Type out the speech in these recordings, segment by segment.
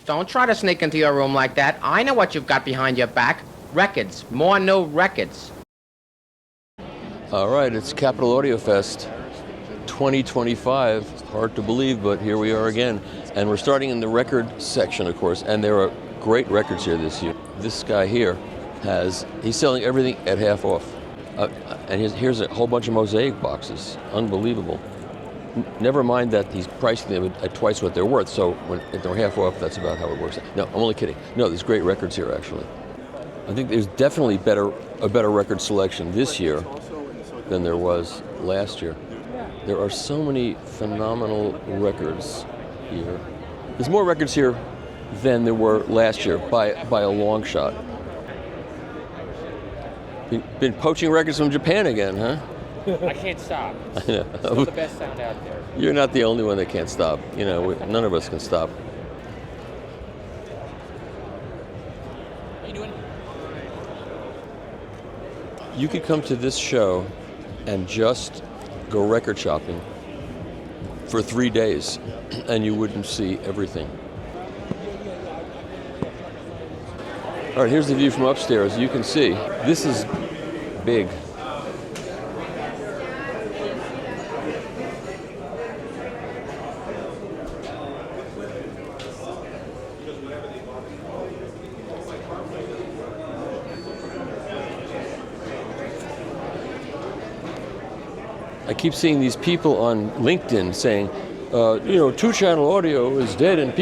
Don't try to sneak into your room like that. I know what you've got behind your back. Records. More new records. All right, it's Capitol Audio Fest 2025. Hard to believe, but here we are again. And we're starting in the record section, of course, and there are great records here this year. This guy here he's selling everything at half off. And here's a whole bunch of mosaic boxes. Unbelievable. Never mind that he's pricing them at twice what they're worth, so when they're half off, that's about how it works. No, I'm only kidding. No, there's great records here, actually. I think there's definitely a better record selection this year than there was last year. There are so many phenomenal records here. There's more records here than there were last year by a long shot. Been poaching records from Japan again, huh? I can't stop. It's still the best sound out there. You're not the only one that can't stop. You know, none of us can stop. How you doing? You could come to this show and just go record shopping for 3 days, and you wouldn't see everything. All right, here's the view from upstairs. You can see this is big. I keep seeing these people on LinkedIn saying, two-channel audio is dead and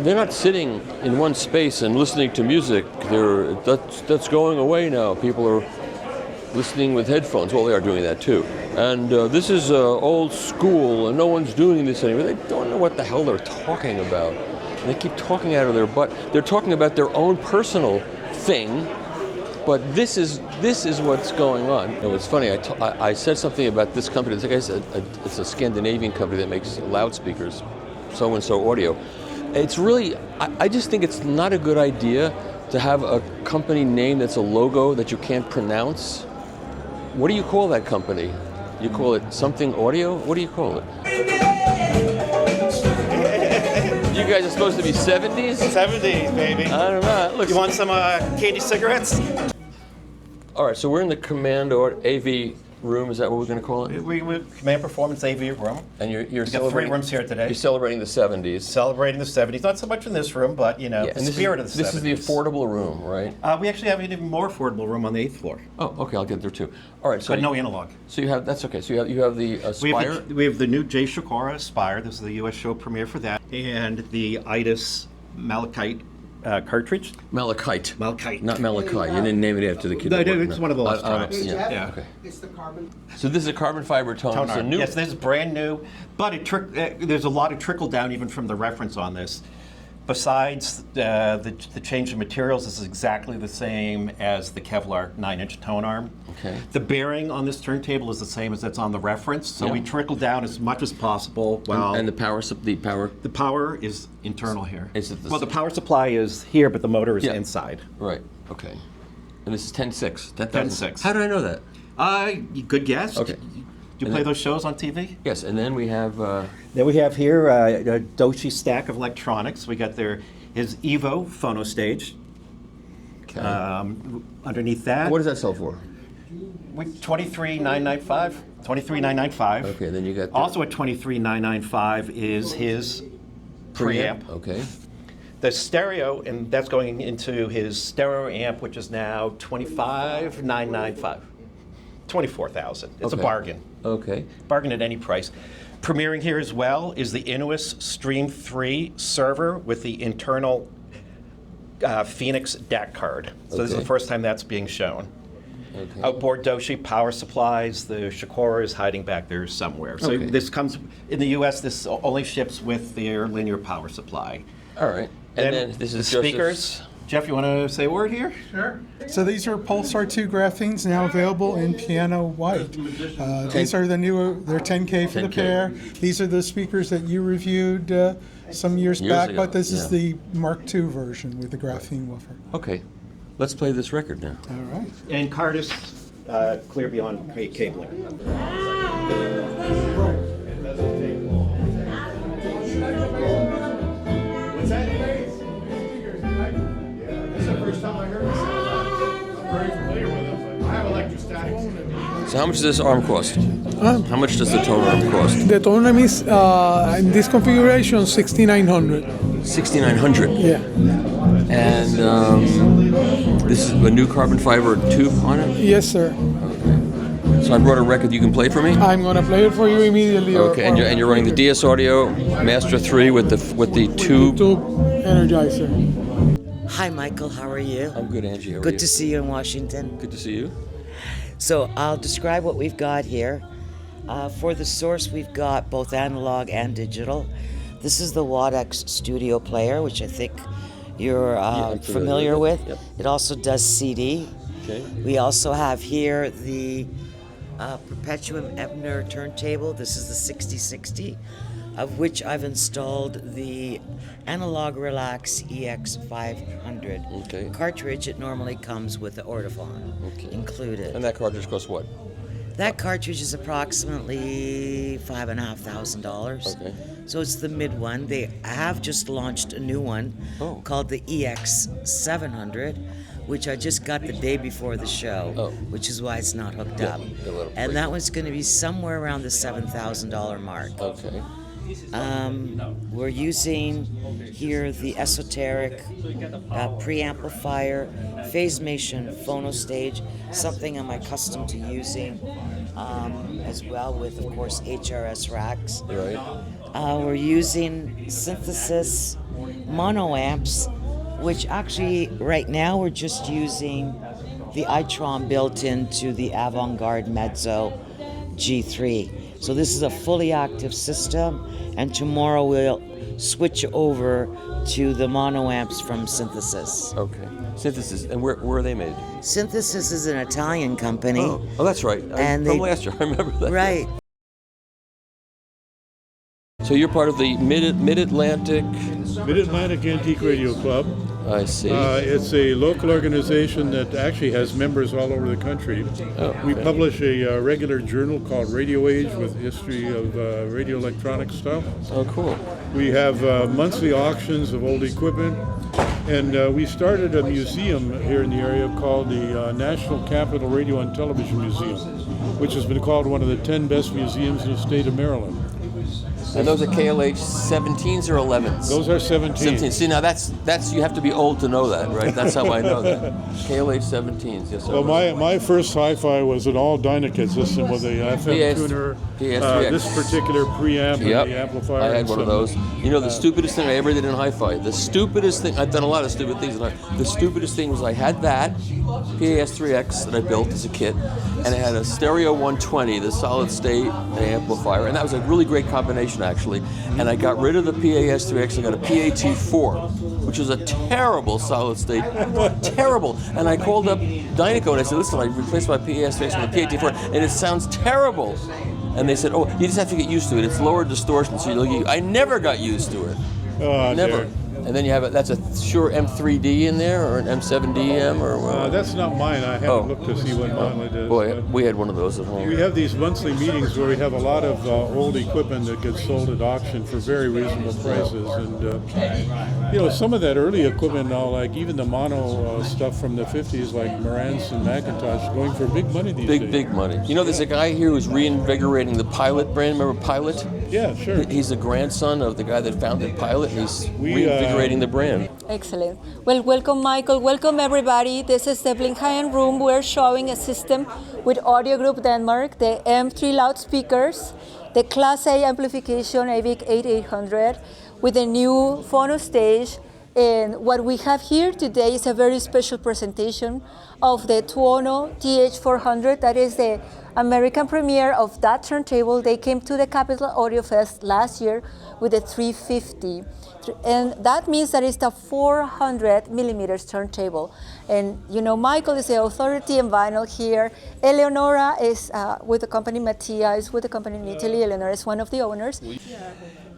they're not sitting in one space and listening to music. That's going away now. People are listening with headphones. Well, they are doing that too. And this is old school and no one's doing this anymore. They don't know what the hell they're talking about. And they keep talking out of their butt. They're talking about their own personal thing. But this is what's going on. It's funny. I said something about this company. It's a Scandinavian company that makes loudspeakers, so-and-so audio. It's really. I just think it's not a good idea to have a company name that's a logo that you can't pronounce. What do you call that company? You call it something audio? What do you call it? You guys are supposed to be 70s? 70s, baby. I don't know. You want some candy cigarettes? All right, so we're in the Command AV room. Is that what we're going to call it? We Command Performance AV room. And you're got 3 rooms here today. You're celebrating the 70s. Celebrating the 70s. Not so much in this room, but the spirit of the 70s. This is the affordable room, right? We actually have an even more affordable room on the 8th floor. Oh, okay, I'll get there too. All right, so but no analog. So that's okay. So you have the Spire. We have the new J. Sikora Spire. This is the U.S. show premiere for that, and the Itis Malachite cartridge. Malachite. Malachite. Not Malachite. You didn't name it after the kid. No, it's one of the last tracks. Yeah. Okay. It's the carbon. So this is a carbon fiber tone. Yes, this is brand new, but there's a lot of trickle down even from the reference on this. Besides the change of materials, this is exactly the same as the Kevlar 9-inch tone arm. Okay. The bearing on this turntable is the same as that's on the reference, so we trickle down as much as possible. And the power. The power is internal here. Is it the power supply is here, but the motor is inside. Right. Okay. And this is 10.6. 10.6. How did I know that? Good guess. Okay. Do you play those shows on TV? Yes, and then we have... Then we have here a Doshi stack of electronics. We got his Evo phono stage. Okay. Underneath that. What does that sell for? $23,995. $23,995. Okay, then you got... Also at $23,995 is his preamp. Okay. The stereo, and that's going into his stereo amp, which is now $25,995. $24,000. It's a bargain. Okay. Bargain at any price. Premiering here as well is the Inuus Stream 3 server with the internal Phoenix DAC card. So this is the first time that's being shown. Okay. Outboard Doshi power supplies. The Sikora is hiding back there somewhere. So this comes, in the US, this only ships with their linear power supply. All right. And then this is the speakers. Jeff, you want to say a word here? Sure. So these are Pulsar 2 graphenes now available in piano white. These are the newer, they're 10K for the pair. These are the speakers that you reviewed some years back, ago, but this is the Mark II version with the graphene woofer. Okay. Let's play this record now. All right. And Cardis, clear beyond cabling. What's that? very familiar with them. I have electrostatics. So how much does this arm cost? How much does the tone arm cost? The tone arm is, in this configuration, 6,900. 6,900. Yeah. And this is a new carbon fiber tube on it? Yes, sir. So I brought a record you can play for me? I'm going to play it for you immediately. Okay, and you're running the DS Audio Master 3 with the tube? Tube energizer. Hi, Michael. How are you? I'm good, Angie. How are you? Good to see you in Washington. Good to see you. So I'll describe what we've got here. For the source, we've got both analog and digital. This is the WADAX Studio Player, which I think you're familiar with. Yep. It also does CD. Okay. We also have here the Perpetuum Ebner turntable. This is the 6060, of which I've installed the Analog Relax EX500 cartridge. It normally comes with the Ortophon included. And that cartridge costs what? That cartridge is approximately $5,500. Okay. So it's the mid one. They have just launched a new one called the EX700, which I just got the day before the show, which is why it's not hooked up. And that one's going to be somewhere around the $7,000 mark. Okay. We're using here the Esoteric preamplifier, Phasemation Thuono stage, something I'm accustomed to using, as well with, of course, HRS racks. Right. We're using synthesis mono amps, which actually right now we're just using the iTron built into the Avant-garde Mezzo G3. So this is a fully active system, and tomorrow we'll switch over to the mono amps from Synthesis. Okay. Synthesis, and where are they made? Synthesis is an Italian company. Oh, that's right. And from last year, I remember that. Right. So you're part of the Mid-Atlantic Antique Radio Club. I see. It's a local organization that actually has members all over the country. We publish a regular journal called Radio Age with history of radio electronic stuff. Oh, cool. We have monthly auctions of old equipment, and we started a museum here in the area called the National Capital Radio and Television Museum, which has been called one of the 10 best museums in the state of Maryland. And those are KLH 17s or 11s? Those are 17s. See, now that's you have to be old to know that, right? That's how I know that. KLH 17s, yes. Well, my first hi-fi was an all Dynaco system with a FM tuner, this particular preamp and the amplifier. I had one of those. You know, the stupidest thing I ever did in hi-fi, the stupidest thing, I've done a lot of stupid things, the stupidest thing was I had that PAS-3X that I built as a kit, and it had a stereo 120, the solid state amplifier, and that was a really great combination actually, and I got rid of the PAS-3X, I got a PAT-4, which was a terrible solid state, terrible, and I called up Dynaco and I said, listen, I replaced my PAS-3X with a PAT-4, and it sounds terrible. And they said, oh, you just have to get used to it. It's lower distortion, so I never got used to it. Never. Dear. And then you have that's a Shure M3D in there, or an M7DM, or that's not mine. I haven't looked to see what Manley does. Boy, we had one of those at home. We have these monthly meetings where we have a lot of old equipment that gets sold at auction for very reasonable prices, and some of that early equipment now, like even the mono stuff from the 50s, like Marantz and Macintosh, going for big money these days. Big money. You know, there's a guy here who's reinvigorating the Pilot brand. Remember Pilot? Yeah, sure. He's the grandson of the guy that founded Pilot, and he's reinvigorating the brand. Excellent. Well, welcome, Michael. Welcome, everybody. This is the Blinkhagen room. We're showing a system with Audio Group Denmark, the M3 loudspeakers, the Class A amplification Aavik 8800 with a new phono stage. And what we have here today is a very special presentation of the Thuono TH400. That is the American premiere of that turntable. They came to the Capital Audio Fest last year with a 350. And that means that it's a 400 millimeters turntable. And Michael is the authority in vinyl here. Eleonora is with the company Mattia, is with the company in Italy. Eleonora is one of the owners.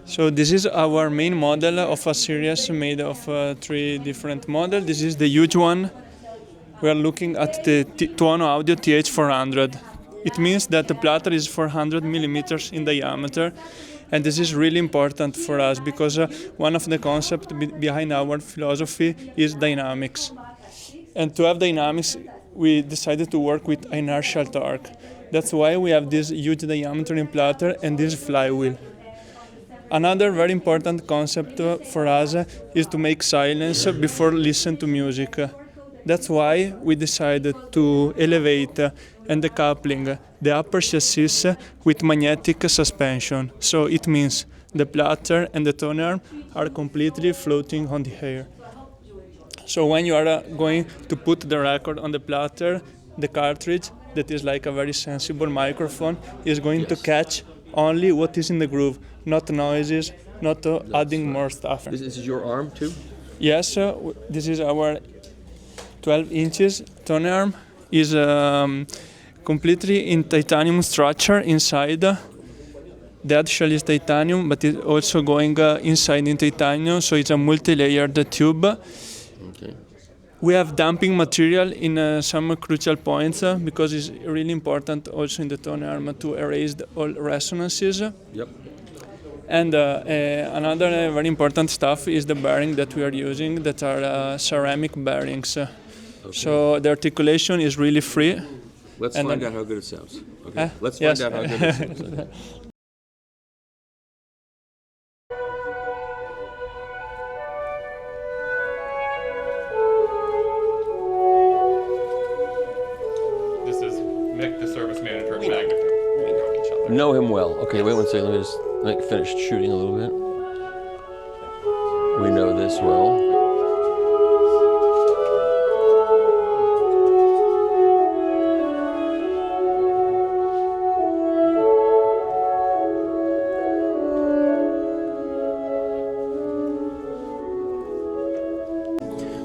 So this is our main model of a series made of 3 different models. This is the huge one. We are looking at the Thuono Audio TH400. It means that the platter is 400 millimeters in diameter. And this is really important for us because one of the concepts behind our philosophy is dynamics. And to have dynamics, we decided to work with inertial torque. That's why we have this huge diameter implater and this flywheel. Another very important concept for us is to make silence before listening to music. That's why we decided to elevate and decoupling the upper chassis with magnetic suspension. So it means the platter and the tone arm are completely floating on the air. So when you are going to put the record on the platter, the cartridge, that is like a very sensible microphone, is going to catch only what is in the groove, not noises, not adding more stuff. This is your arm too? Yes, this is our 12 inches tone arm. Is completely in titanium structure inside. The head shell is titanium, but it's also going inside in titanium, so it's a multi-layered tube. Okay. We have damping material in some crucial points because it's really important also in the tone arm to erase all resonances. Yep. And another very important stuff is the bearing that we are using that are ceramic bearings. Okay. So the articulation is really free. Let's find out how good it sounds. Okay. Let's find out how good it sounds. Know him well. Okay, wait one second. Let me just finish shooting a little bit. We know this well.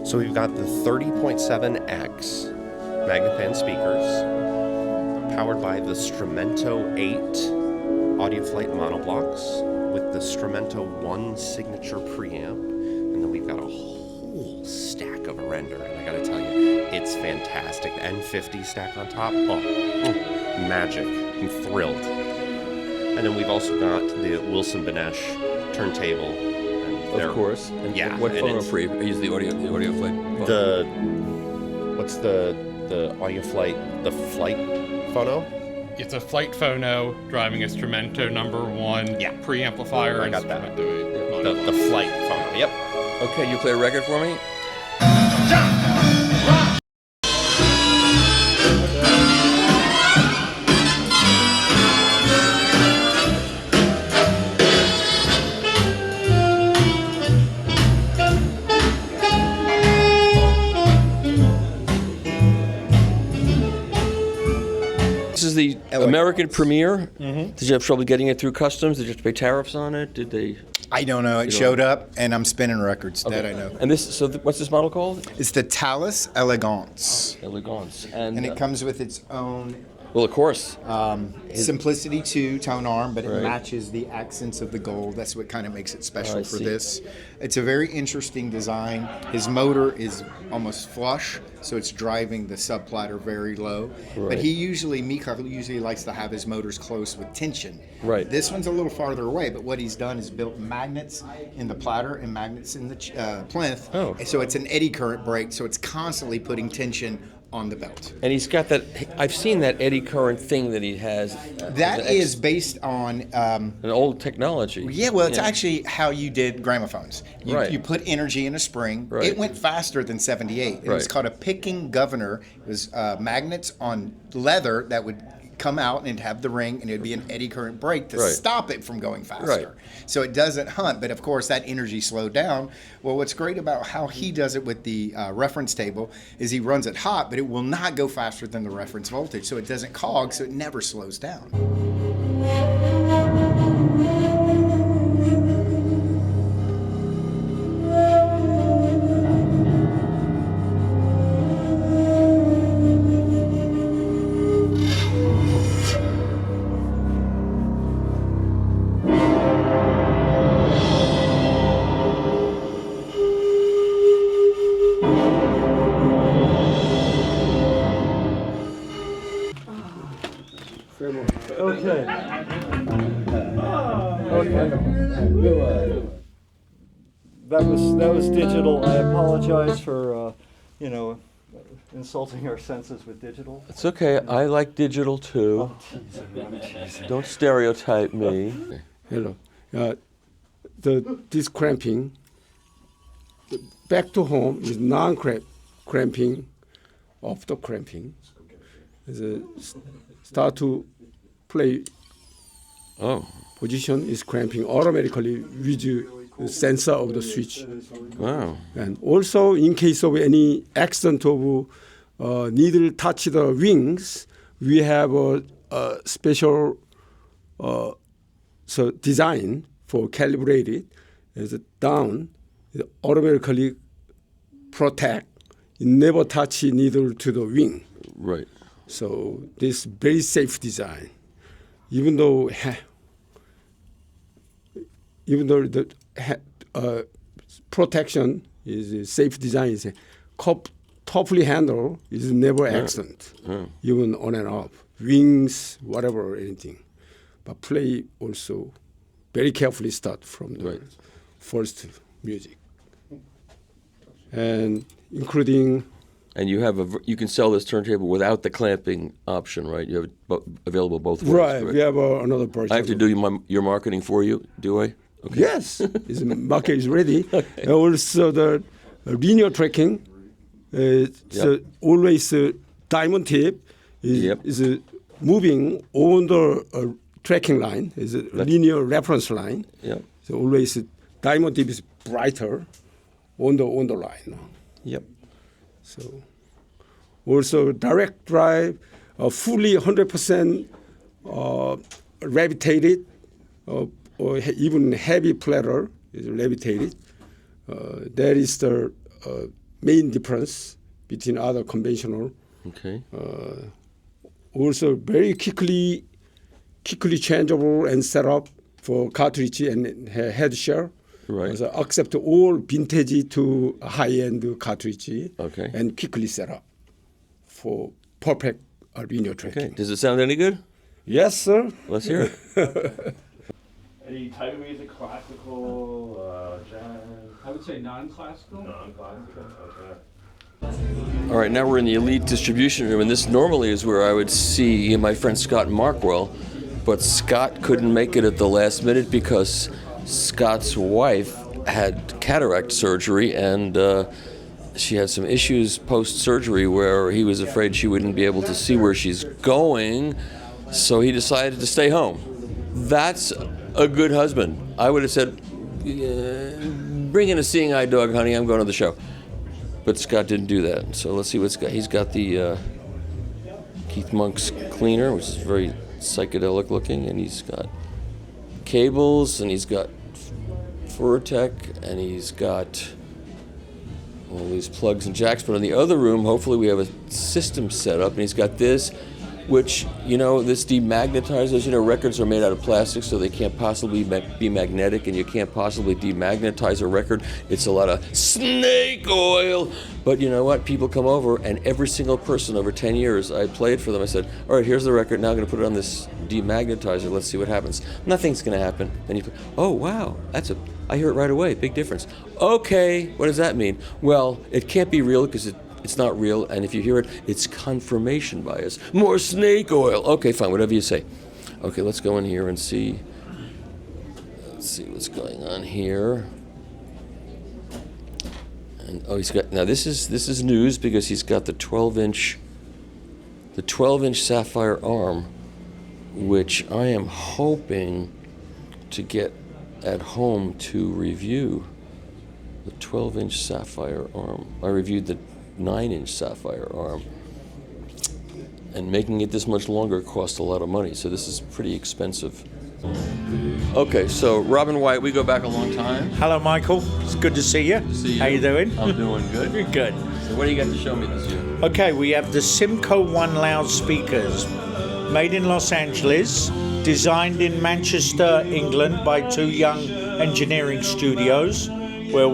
So we've got the 30.7X Magnapan speakers, powered by the Strumento 8 AudioFlight monoblocks with the Strumento 1 signature preamp, and then we've got a whole stack of Aurender, and I gotta tell you, it's fantastic. The N50 stack on top, magic. I'm thrilled. And then we've also got the Wilson-Benesch turntable. And of course. And yeah. What phono for you? Use the AudioFlight. What's the AudioFlight, the flight phono? It's a flight phono driving a Strumento #1 preamplifier. I got that. The flight phono, yep. Okay, you play a record for me? The American premiere. Did you have trouble getting it through customs? Did you have to pay tariffs on it? Did they? I don't know. It showed up, and I'm spinning records. Okay. That I know. And this, so what's this model called? It's the Thales Elegance. Elegance, and it comes with its own. Well, of course. Simplicity 2 tone arm, but it matches the accents of the gold. That's what kind of makes it special for this. It's a very interesting design. His motor is almost flush, so it's driving the subplatter very low. Right. But Mika usually likes to have his motors close with tension. Right. This one's a little farther away, but what he's done is built magnets in the platter and magnets in the plinth. Oh. So it's an eddy current brake, so it's constantly putting tension on the belt. And he's got that, I've seen that eddy current thing that he has. That is based on an old technology. Yeah, well, it's actually how you did gramophones. You put energy in a spring. Right. It went faster than 78. It was called a picking governor. It was magnets on leather that would come out and have the ring, and it would be an eddy current brake to stop it from going faster. Right. So it doesn't hunt, but of course that energy slowed down. Well, what's great about how he does it with the reference table is he runs it hot, but it will not go faster than the reference voltage, so it doesn't cog, so it never slows down. That was digital. I apologize for insulting our senses with digital. It's okay. I like digital too. Don't stereotype me. Hello. This cramping, back to home is non-cramping of the cramping. Start to play position is cramping automatically with the sensor of the switch. Wow. And also in case of any accident of needle touch the wings, we have a special design for calibrated as a down, it automatically protect, it never touch needle to the wing. Right. So this very safe design, even though the protection is a safe design, is toughly handle is never accident, even on and off wings, whatever, anything. But play also very carefully start from the first music, and including. And you have you can sell this turntable without the clamping option, right? You have it available both ways. Right. Correct? We have another version. I have to do your marketing for you, do I? Okay. Yes, the market is ready. Okay. And also the linear tracking. So always diamond tip is moving on the tracking line. Is a linear reference line. Yep. So always diamond tip is brighter on the line. Yep. So also direct drive, fully 100% levitated, or even heavy platter is levitated. That is the main difference between other conventional. Okay. Also very quickly changeable and set up for cartridge and head share. Right. So accept all vintage to high-end cartridge. Okay. And quickly set up for perfect linear tracking. Okay. Does it sound any good? Yes, sir. Let's hear it. Any type of music, classical, jazz? I would say non-classical. Non-classical, okay. All right, now we're in the elite distribution room, and this normally is where I would see my friend Scott Markwell, but Scott couldn't make it at the last minute because Scott's wife had cataract surgery, and she had some issues post-surgery where he was afraid she wouldn't be able to see where she's going, so he decided to stay home. That's a good husband. I would have said, bring in a seeing eye dog, honey, I'm going to the show. But Scott didn't do that, so let's see what Scott. He's got the Keith Monk's cleaner, which is very psychedelic looking, and he's got cables, and he's got Furutech, and he's got all these plugs and jacks. But in the other room, hopefully we have a system set up, and he's got this, which, this demagnetizes. Records are made out of plastic, so they can't possibly be magnetic, and you can't possibly demagnetize a record. It's a lot of snake oil. But you know what? People come over, and every single person over 10 years, I played for them. I said, all right, here's the record. Now I'm going to put it on this demagnetizer. Let's see what happens. Nothing's going to happen. And you go, oh, wow, I hear it right away. Big difference. Okay, what does that mean? Well, it can't be real because it's not real, and if you hear it, it's confirmation bias. More snake oil. Okay, fine, whatever you say. Okay, let's go in here and see. Let's see what's going on here. And he's got, now this is news because he's got the 12-inch sapphire arm, which I am hoping to get at home to review. The 12-inch sapphire arm. I reviewed the 9-inch sapphire arm, and making it this much longer cost a lot of money, so this is pretty expensive. Okay, so Robin White, we go back a long time. Hello, Michael. It's good to see you. How you doing? I'm doing good. You're good. So what do you got to show me this year? Okay, we have the Simco One loudspeakers, made in Los Angeles, designed in Manchester, England, by two young engineering studios, but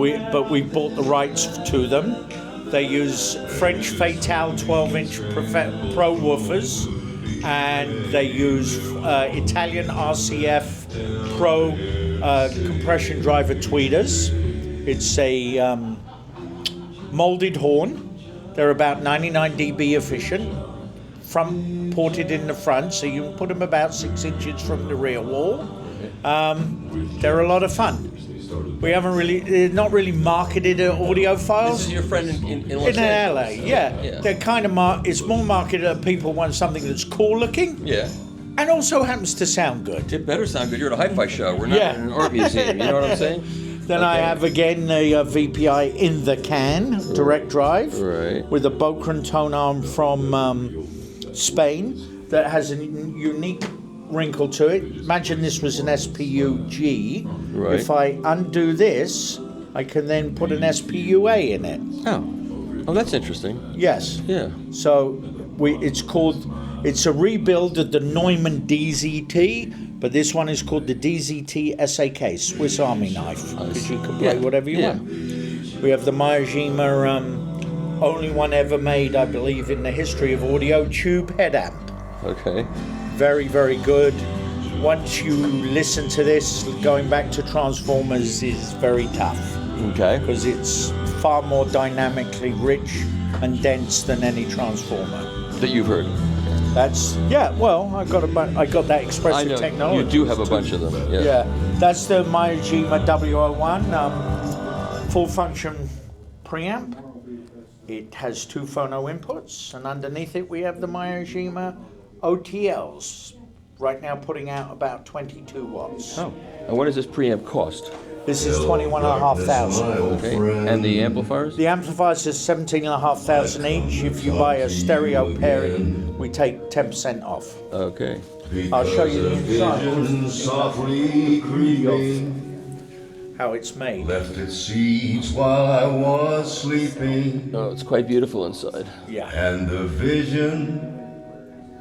we bought the rights to them. They use French Fatale 12-inch Pro woofers, and they use Italian RCF Pro compression driver tweeters. It's a molded horn They're about 99 dB efficient, front ported in the front, so you can put them about 6 inches from the rear wall. They're a lot of fun. We haven't really, they're not really marketed at audiophiles. This is your friend in Los In LA, Angeles. yeah. They're kind of, it's more marketed at people want something that's cool looking. Yeah. And also happens to sound good. It better sound good. You're at a hi-fi show. We're not in an art museum. You know what I'm saying? Then I have again the VPI in the can, direct drive, with a Bokran tone arm from Spain that has a unique wrinkle to it. Imagine this was an SPU-G. Right. If I undo this, I can then put an SPU-A in it. Oh, that's interesting. Yes. Yeah. So it's a rebuild of the Neumann DZT, but this one is called the DZT SAK, Swiss Army knife, because you can play whatever you want. We have the Miyajima, only one ever made, I believe, in the history of audio, tube head amp. Okay. Very, very good. Once you listen to this, going back to Transformers is very tough. Okay. Because it's far more dynamically rich and dense than any Transformer That you've heard. That's well, I got that expressive I know technology. you do have a bunch of them. Yeah, that's the Miyajima W01 full function preamp. It has 2 phono inputs, and underneath it we have the Miyajima OTLs. Right now, putting out about 22 watts. Oh, and what does this preamp cost? This is 21,500. Okay, and the amplifiers? The amplifiers is 17,500 each. If you buy a stereo pairing, we take 10% off. Okay. I'll show you the inside. Softly creeping, how it's made. left its seeds while I was sleeping. Oh, it's quite beautiful inside. Yeah. And the vision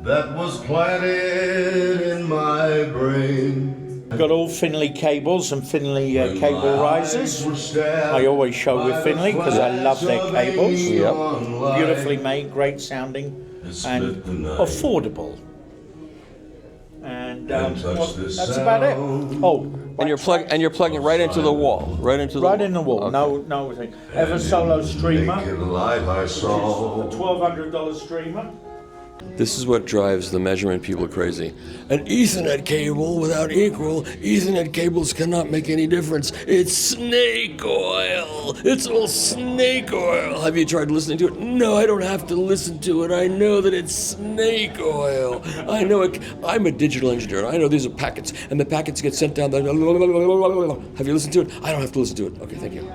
that was planted in my brain. Got all Finley cables and Finley cable risers. I always show with Finley because I love their cables. Yep. Beautifully made, great sounding, and affordable. And that's about it. Oh, and you're plugging it right into the wall, right in the wall. Okay. No thing. Ever Solo streamer. I saw. A $1,200 streamer. This is what drives the measurement people crazy. An Ethernet cable without equal Ethernet cables cannot make any difference. It's snake oil. It's all snake oil. Have you tried listening to it? No, I don't have to listen to it. I know that it's snake oil. I know it. I'm a digital engineer. I know these are packets, and the packets get sent down. Have you listened to it? I don't have to listen to it. Okay, thank you.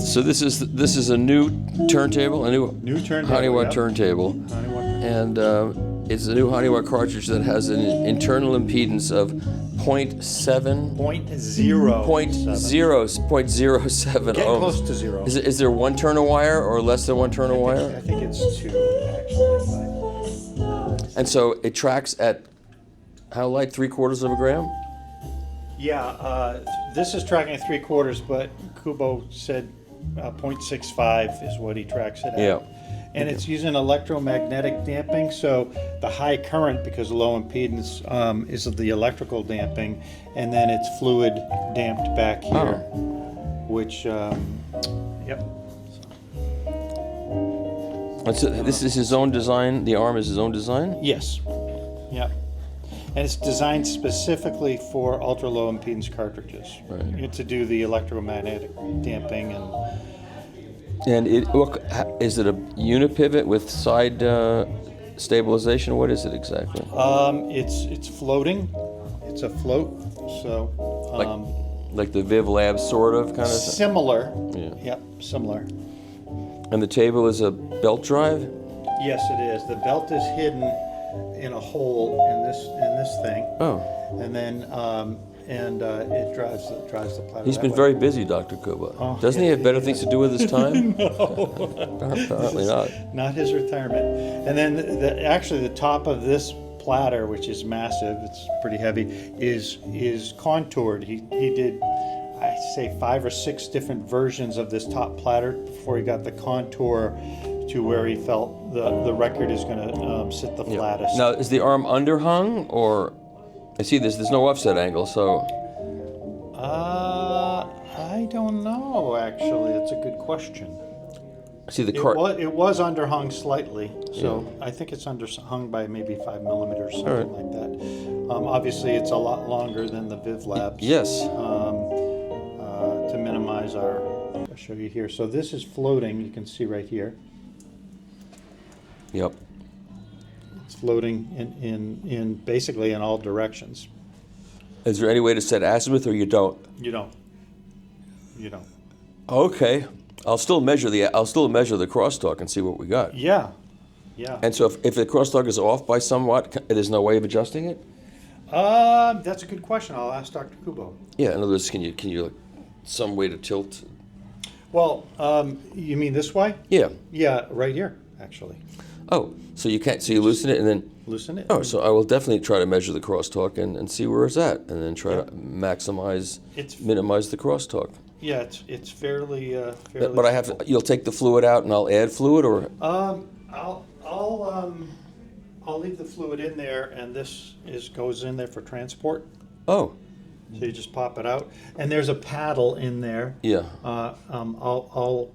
So this is a new turntable, a new turntable, Honeywell yep. turntable, and it's a new Honeywell cartridge that has an internal impedance of 0.7 0.07 Get ohms. close to zero. Is there 1 turn of wire or less than 1 turn of wire? I think it's 2 actually. And so it tracks at how light? 3/4 of a gram? Yeah, this is tracking at 3/4, but Kubo said 0.65 is what he tracks it at. Yeah. And it's using electromagnetic damping, so the high current, because of low impedance, is the electrical damping, and then it's fluid damped back here, which, yep. So this is his own design? The arm is his own design? Yes, yep. And it's designed specifically for ultra-low impedance cartridges to do the electromagnetic damping and. And is it a unipivot with side stabilization? What is it exactly? It's floating. It's a float. So. Like the Viv Lab sort of kind of. Similar. Yeah. Yep. Similar. And the table is a belt drive? Yes, it is. The belt is hidden in a hole in this thing. Oh. And then and it drives the platter. He's that been way. very busy, Dr. Kuba. Oh, Doesn't he have better things to do with his time? No. Apparently not. Not his retirement. And then actually the top of this platter, which is massive, it's pretty heavy, is contoured. He did, I say, 5 or 6 different versions of this top platter before he got the contour to where he felt the record is going to sit the flattest. Now, is the arm underhung, or I see there's no offset angle, so. I don't know, actually. It's a good question. See the It was underhung slightly, so I think it's underhung by maybe 5 millimeters, something like that. Obviously, it's a lot longer than the Viv Labs. Yes. To minimize I'll show you here. So this is floating. You can see right here. Yep. It's floating in basically in all directions. Is there any way to set azimuth, or you don't? You don't. Okay. I'll still measure the crosstalk and see what we got. Yeah. And so if the crosstalk is off by somewhat, there's no way of adjusting it? That's a good question. I'll ask Dr. Kubo. Yeah. In other words, can you some way to tilt? Well, you mean this way? Yeah. Yeah, right here, actually. Oh, so you can't. So you loosen it and then. Loosen it. Oh, so I will definitely try to measure the crosstalk and see where it's at, and then try to minimize the crosstalk. Yeah, it's fairly. But I have to. You'll take the fluid out, and I'll add fluid, or. I'll leave the fluid in there, and this goes in there for transport. Oh. So you just pop it out, and there's a paddle in there. Yeah. I'll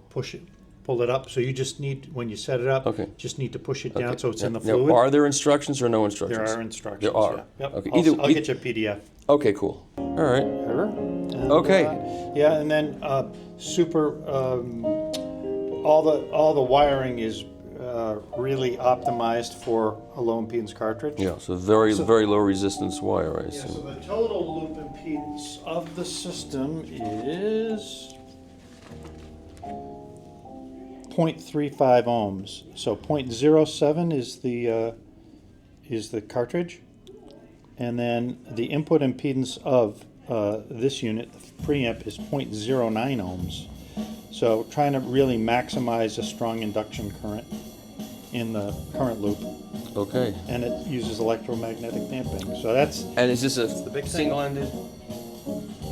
pull it up. So you just need, when you set it up, just need to push it down so it's in the fluid. Now, are there instructions or no instructions? There are instructions. There are. Yeah. Yep. Okay. I'll get you a PDF. Okay. Cool. All right. And, okay. Yeah, and then all the wiring is really optimized for a low impedance cartridge. Yeah. So very low resistance wire, I assume. So the total loop impedance of the system is 0.35 ohms. So 0.07 is the cartridge, and then the input impedance of this unit, the preamp, is 0.09 ohms. So trying to really maximize a strong induction current in the current loop. Okay. And it uses electromagnetic damping. So that's. And is this a single-ended?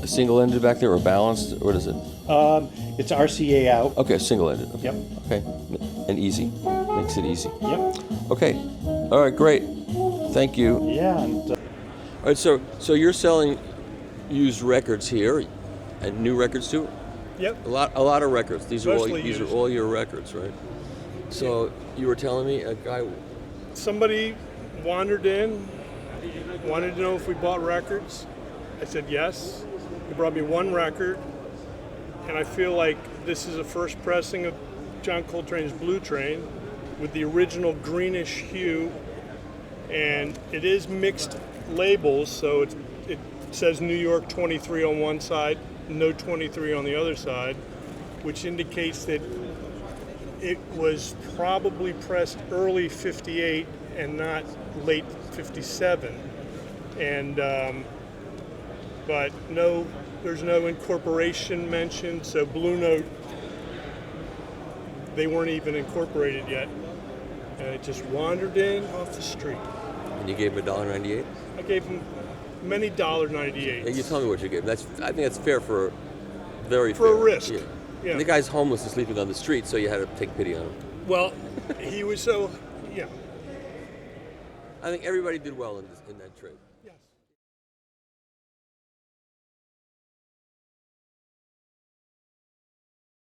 A single-ended back there, or balanced? What is it? It's RCA out. Okay, single-ended. Okay. Yep. Okay. And easy. Makes it easy. Yep. Okay. All right. Great. Thank you. Yeah. And, all right. So you're selling used records here, and new records too. Yep. A lot of records. These are Mostly all your records, right? So you were telling me a guy. Somebody wandered in, wanted to know if we bought records. I said yes. He brought me one record, and I feel like this is a first pressing of John Coltrane's Blue Train with the original greenish hue, and it is mixed labels, so it says New York 23 on one side, no 23 on the other side, which indicates that it was probably pressed early 58 and not late 57. And but there's no incorporation mentioned, so Blue Note, they weren't even incorporated yet. And it just wandered in off the street. And you gave him $1.98? I gave him many $1.98. Yeah, you tell me what you gave him. I think that's fair for a risk. Yeah. Yeah. And the guy's homeless and sleeping on the street, so you had to take pity on him. Well, he was so, yeah. I think everybody did well in that trade. Yes.